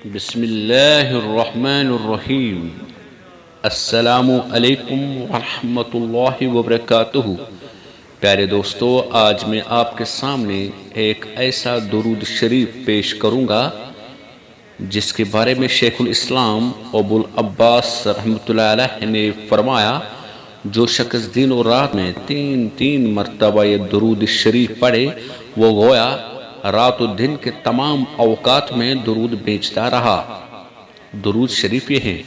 बिस्मिल्लाहिर्रहमानिर्रहीम। अस्सलामु अलैकुम वरहमतुल्लाहि वबरकातुहू। प्यारे दोस्तों, आज मैं आपके सामने एक ऐसा दुरूद शरीफ पेश करूँगा जिसके बारे में शेखुल इस्लाम अबुल अब्बास रहमतुल्लाह अलैह ने फरमाया, जो शख्स दिन और रात में तीन तीन मरतबा ये दुरूद शरीफ पढ़े वो गोया रात और दिन के तमाम अवकात में दुरूद बेचता रहा। दुरूद शरीफ ये है,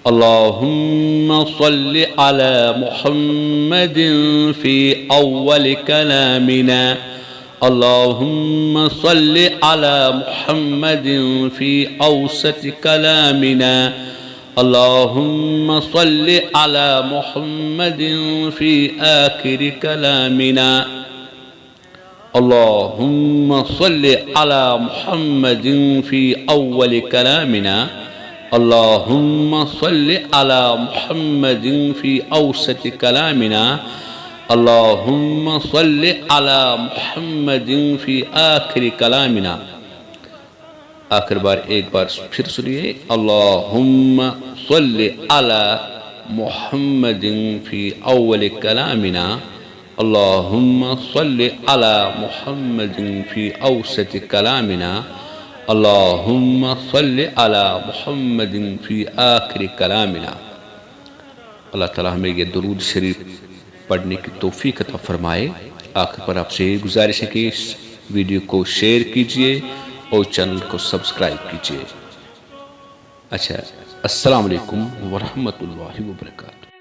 अल्लाहुम्मा सल्लि अला मुहम्मदिन फी अव्वल कलामिना, अल्लाहुम्मा सल्लि अला मुहम्मदिन फी औसत कलामिना, अल्लाहुम्मा सल्लि अला मुहम्मदिन फी आखिर कलामिना, अल्लाहुम्मा सल्लि अला मुहम्मदिन फी अव्वल कलामिना, अल्लाहुम्मा सल्लि अला मुहम्मदिन फी औसत कलामिना, अल्लाहुम्मा सल्लि अला मुहम्मदिन फी आखिर कलामिना। आखिर बार एक बार फिर सुनिए, अल्लाहुम्मा सल्लि अला मुहम्मदिन फी अव्वल कलामिना, अल्लाहुम्मा सल्लि अला मुहम्मदिन फी औसत कलामिना, अल्लाहुम्मा सल्लि अला मुहम्मदिन फी आखिर कलामिना। अल्लाह ताला हमें यह दुरूद शरीफ पढ़ने की तौफीक अता फरमाए। आखिर पर आपसे गुजारिश है कि इस वीडियो को शेयर कीजिए और चैनल को सब्सक्राइब कीजिए। अच्छा, अस्सलाम वालेकुम वरहमतुल्लाहि वबरकातुहू।